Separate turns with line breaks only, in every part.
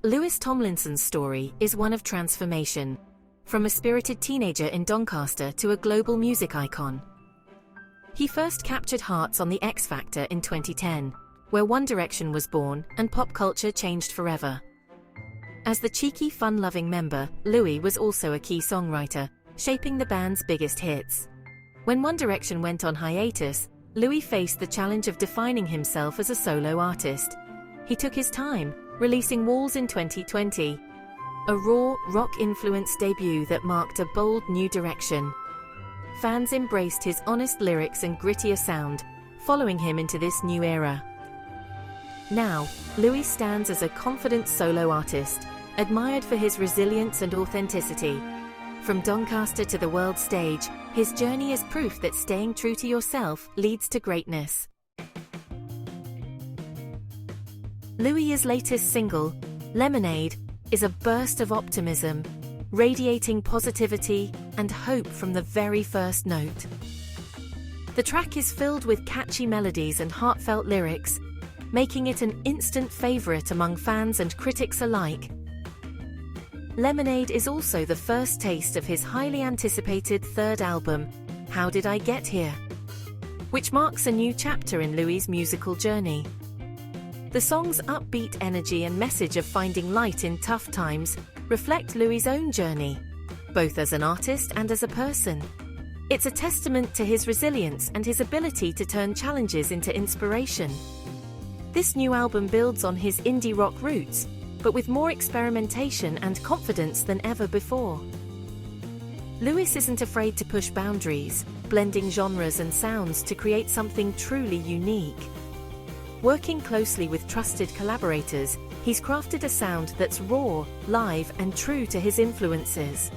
Louis Tomlinson's story is one of transformation, from a spirited teenager in Doncaster to a global music icon. He first captured hearts on the X Factor in 2010, where One Direction was born and pop culture changed forever. As the cheeky, fun-loving member, Louis was also a key songwriter, shaping the band's biggest hits. When One Direction went on hiatus, Louis faced the challenge of defining himself as a solo artist. He took his time, releasing Walls in 2020, a raw, rock-influenced debut that marked a bold new direction. Fans embraced his honest lyrics and grittier sound, following him into this new era. Now, Louis stands as a confident solo artist, admired for his resilience and authenticity. From Doncaster to the world stage, his journey is proof that staying true to yourself leads to greatness. Louis's latest single, Lemonade, is a burst of optimism, radiating positivity and hope from the very first note. The track is filled with catchy melodies and heartfelt lyrics, making it an instant favorite among fans and critics alike. Lemonade is also the first taste of his highly anticipated third album, How Did I Get Here?, which marks a new chapter in Louis's musical journey. The song's upbeat energy and message of finding light in tough times reflect Louis's own journey, both as an artist and as a person. It's a testament to his resilience and his ability to turn challenges into inspiration. This new album builds on his indie rock roots, but with more experimentation and confidence than ever before. Louis isn't afraid to push boundaries, blending genres and sounds to create something truly unique. Working closely with trusted collaborators, he's crafted a sound that's raw, live, and true to his influences.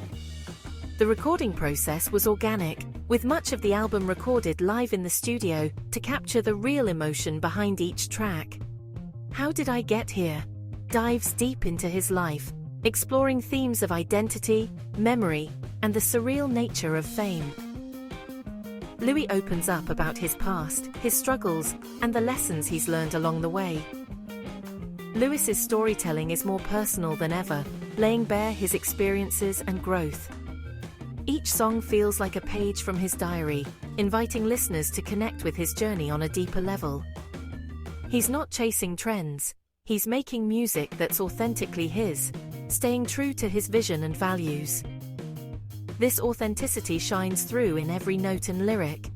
The recording process was organic, with much of the album recorded live in the studio to capture the real emotion behind each track. How Did I Get Here? Dives deep into his life, exploring themes of identity, memory, and the surreal nature of fame. Louis opens up about his past, his struggles, and the lessons he's learned along the way. Louis's storytelling is more personal than ever, laying bare his experiences and growth. Each song feels like a page from his diary, inviting listeners to connect with his journey on a deeper level. He's not chasing trends, he's making music that's authentically his, staying true to his vision and values. This authenticity shines through in every note and lyric.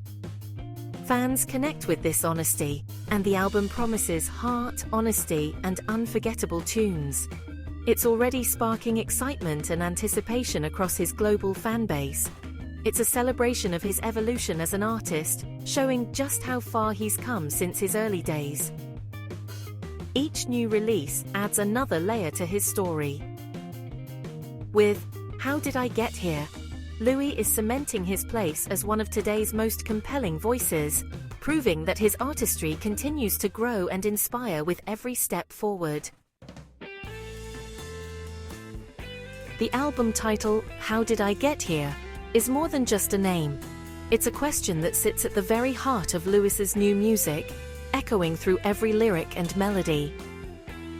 Fans connect with this honesty, and the album promises heart, honesty, and unforgettable tunes. It's already sparking excitement and anticipation across his global fan base. It's a celebration of his evolution as an artist, showing just how far he's come since his early days. Each new release adds another layer to his story. With How Did I Get Here?, Louis is cementing his place as one of today's most compelling voices, proving that his artistry continues to grow and inspire with every step forward. The album title, How Did I Get Here?, is more than just a name. It's a question that sits at the very heart of Louis's new music, echoing through every lyric and melody.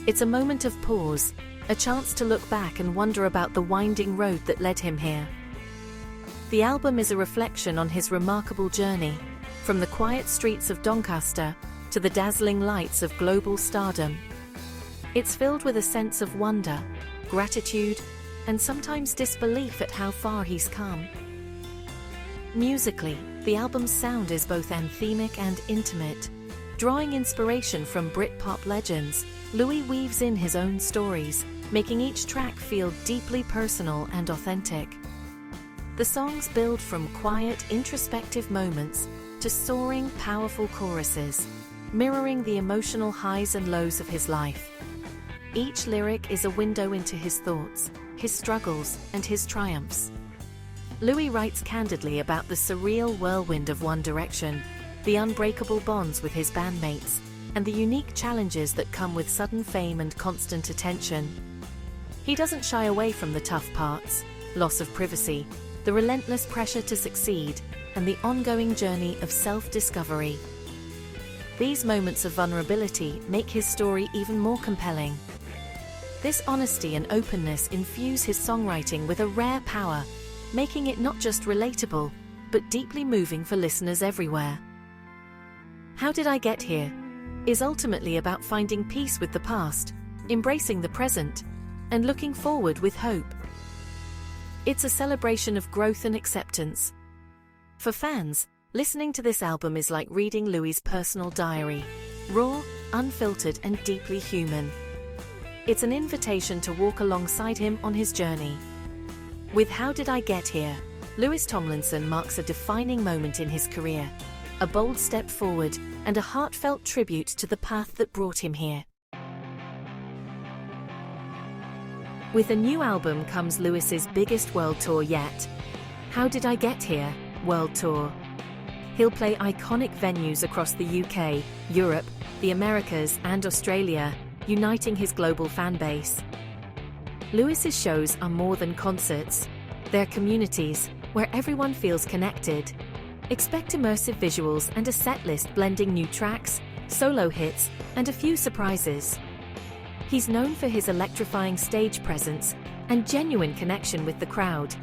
It's a moment of pause, a chance to look back and wonder about the winding road that led him here. The album is a reflection on his remarkable journey, from the quiet streets of Doncaster to the dazzling lights of global stardom. It's filled with a sense of wonder, gratitude, and sometimes disbelief at how far he's come. Musically, the album's sound is both anthemic and intimate. Drawing inspiration from Britpop legends, Louis weaves in his own stories, making each track feel deeply personal and authentic. The songs build from quiet, introspective moments to soaring, powerful choruses, mirroring the emotional highs and lows of his life. Each lyric is a window into his thoughts, his struggles, and his triumphs. Louis writes candidly about the surreal whirlwind of One Direction, the unbreakable bonds with his bandmates, and the unique challenges that come with sudden fame and constant attention. He doesn't shy away from the tough parts, loss of privacy, the relentless pressure to succeed, and the ongoing journey of self-discovery. These moments of vulnerability make his story even more compelling. This honesty and openness infuse his songwriting with a rare power, making it not just relatable, but deeply moving for listeners everywhere. How Did I Get Here is ultimately about finding peace with the past, embracing the present, and looking forward with hope. It's a celebration of growth and acceptance. For fans, listening to this album is like reading Louis's personal diary, raw, unfiltered, and deeply human. It's an invitation to walk alongside him on his journey. With How Did I Get Here, Louis Tomlinson marks a defining moment in his career, a bold step forward, and a heartfelt tribute to the path that brought him here. With a new album comes Louis's biggest world tour yet, How Did I Get Here World Tour. He'll play iconic venues across the UK, Europe, the Americas, and Australia, uniting his global fan base. Louis's shows are more than concerts. They're communities where everyone feels connected. Expect immersive visuals and a setlist blending new tracks, solo hits, and a few surprises. He's known for his electrifying stage presence and genuine connection with the crowd.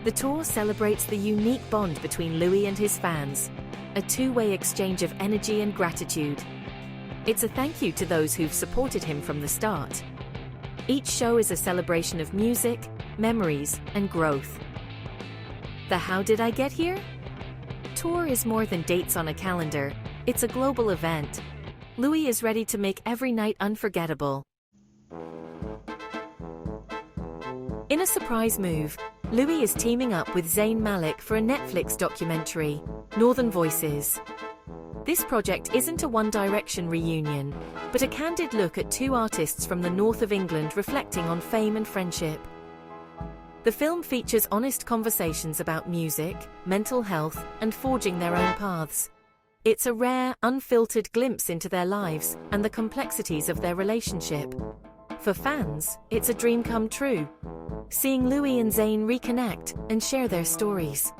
The tour celebrates the unique bond between Louis and his fans, a two-way exchange of energy and gratitude. It's a thank you to those who've supported him from the start. Each show is a celebration of music, memories, and growth. The How Did I Get Here tour is more than dates on a calendar, it's a global event. Louis is ready to make every night unforgettable. In a surprise move, Louis is teaming up with Zayn Malik for a Netflix documentary, Northern Voices. This project isn't a One Direction reunion, but a candid look at two artists from the north of England reflecting on fame and friendship. The film features honest conversations about music, mental health, and forging their own paths. It's a rare, unfiltered glimpse into their lives and the complexities of their relationship. For fans, it's a dream come true, seeing Louis and Zayn reconnect and share their stories.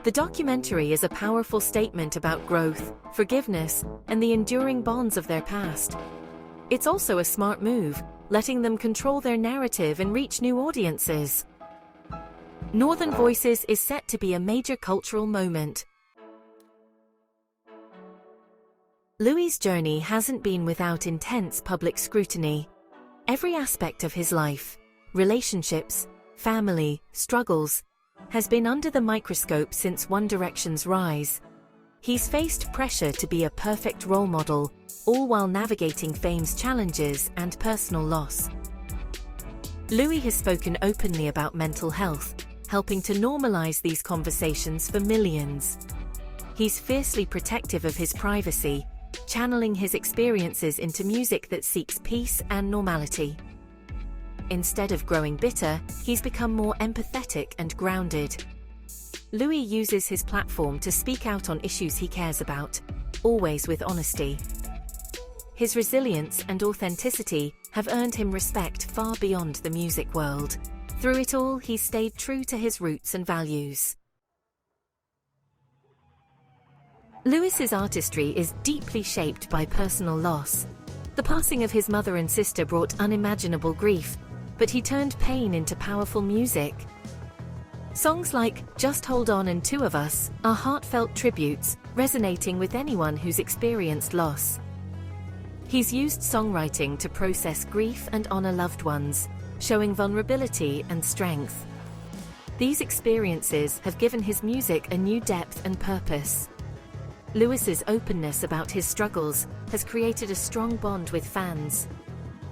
The documentary is a powerful statement about growth, forgiveness, and the enduring bonds of their past. It's also a smart move, letting them control their narrative and reach new audiences. Northern Voices is set to be a major cultural moment. Louis's journey hasn't been without intense public scrutiny. Every aspect of his life, relationships, family, struggles, has been under the microscope since One Direction's rise. He's faced pressure to be a perfect role model, all while navigating fame's challenges and personal loss. Louis has spoken openly about mental health, helping to normalize these conversations for millions. He's fiercely protective of his privacy, channeling his experiences into music that seeks peace and normality. Instead of growing bitter, he's become more empathetic and grounded. Louis uses his platform to speak out on issues he cares about, always with honesty. His resilience and authenticity have earned him respect far beyond the music world. Through it all, he's stayed true to his roots and values. Louis's artistry is deeply shaped by personal loss. The passing of his mother and sister brought unimaginable grief, but he turned pain into powerful music. Songs like Just Hold On and Two of Us are heartfelt tributes, resonating with anyone who's experienced loss. He's used songwriting to process grief and honor loved ones, showing vulnerability and strength. These experiences have given his music a new depth and purpose. Louis's openness about his struggles has created a strong bond with fans.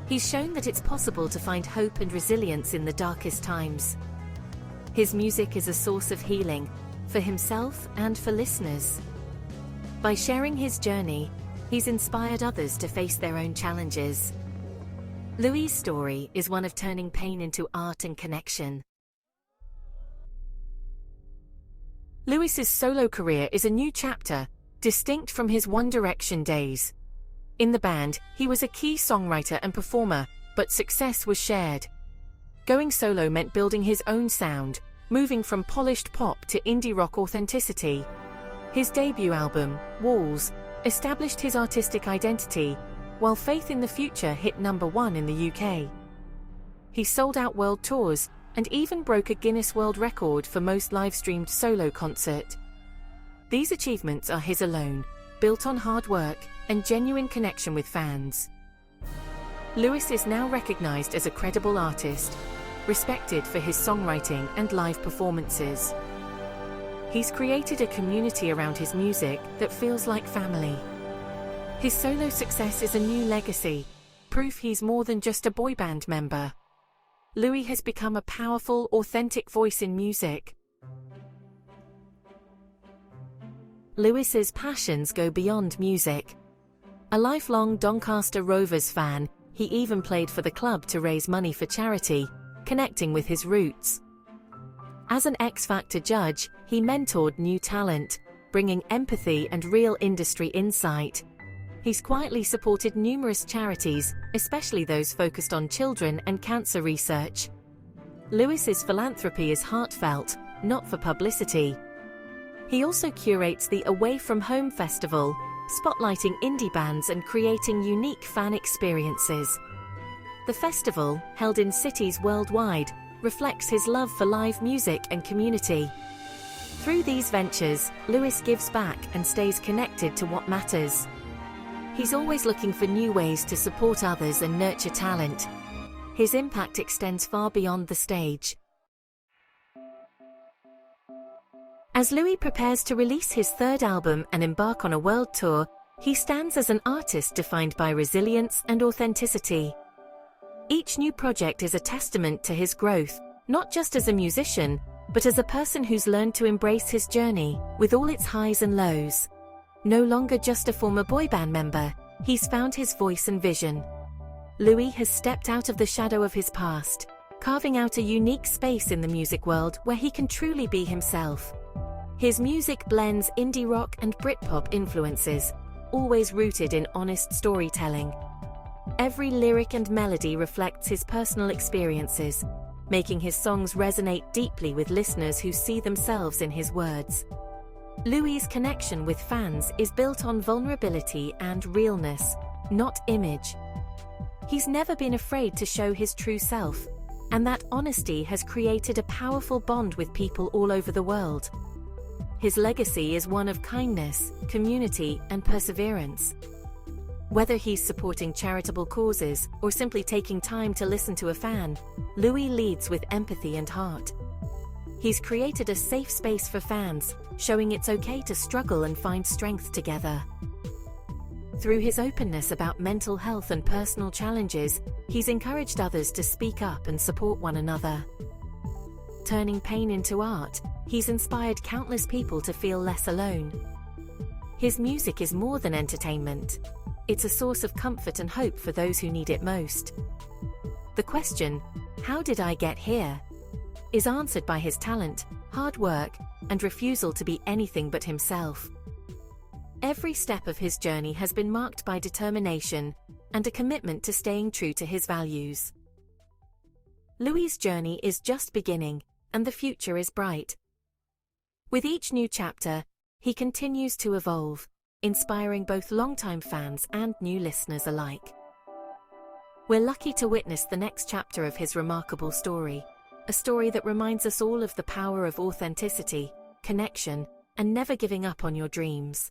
He's shown that it's possible to find hope and resilience in the darkest times. His music is a source of healing, for himself and for listeners. By sharing his journey, he's inspired others to face their own challenges. Louis's story is one of turning pain into art and connection. Louis's solo career is a new chapter, distinct from his One Direction days. In the band, he was a key songwriter and performer, but success was shared. Going solo meant building his own sound, moving from polished pop to indie rock authenticity. His debut album, Walls, established his artistic identity, while Faith in the Future hit #1 in the UK. He sold out world tours and even broke a Guinness World Record for most live-streamed solo concert. These achievements are his alone, built on hard work and genuine connection with fans. Louis is now recognized as a credible artist, respected for his songwriting and live performances. He's created a community around his music that feels like family. His solo success is a new legacy, proof he's more than just a boy band member. Louis has become a powerful, authentic voice in music. Louis's passions go beyond music. A lifelong Doncaster Rovers fan, he even played for the club to raise money for charity, connecting with his roots. As an X Factor judge, he mentored new talent, bringing empathy and real industry insight. He's quietly supported numerous charities, especially those focused on children and cancer research. Louis's philanthropy is heartfelt, not for publicity. He also curates the Away From Home Festival, spotlighting indie bands and creating unique fan experiences. The festival, held in cities worldwide, reflects his love for live music and community. Through these ventures, Louis gives back and stays connected to what matters. He's always looking for new ways to support others and nurture talent. His impact extends far beyond the stage. As Louis prepares to release his third album and embark on a world tour, he stands as an artist defined by resilience and authenticity. Each new project is a testament to his growth, not just as a musician, but as a person who's learned to embrace his journey, with all its highs and lows. No longer just a former boy band member, he's found his voice and vision. Louis has stepped out of the shadow of his past, carving out a unique space in the music world where he can truly be himself. His music blends indie rock and Britpop influences, always rooted in honest storytelling. Every lyric and melody reflects his personal experiences, making his songs resonate deeply with listeners who see themselves in his words. Louis's connection with fans is built on vulnerability and realness, not image. He's never been afraid to show his true self, and that honesty has created a powerful bond with people all over the world. His legacy is one of kindness, community, and perseverance. Whether he's supporting charitable causes or simply taking time to listen to a fan, Louis leads with empathy and heart. He's created a safe space for fans, showing it's okay to struggle and find strength together. Through his openness about mental health and personal challenges, he's encouraged others to speak up and support one another. Turning pain into art, he's inspired countless people to feel less alone. His music is more than entertainment. It's a source of comfort and hope for those who need it most. The question, "How did I get here?" is answered by his talent, hard work, and refusal to be anything but himself. Every step of his journey has been marked by determination and a commitment to staying true to his values. Louis's journey is just beginning, and the future is bright. With each new chapter, he continues to evolve, inspiring both longtime fans and new listeners alike. We're lucky to witness the next chapter of his remarkable story, a story that reminds us all of the power of authenticity, connection, and never giving up on your dreams.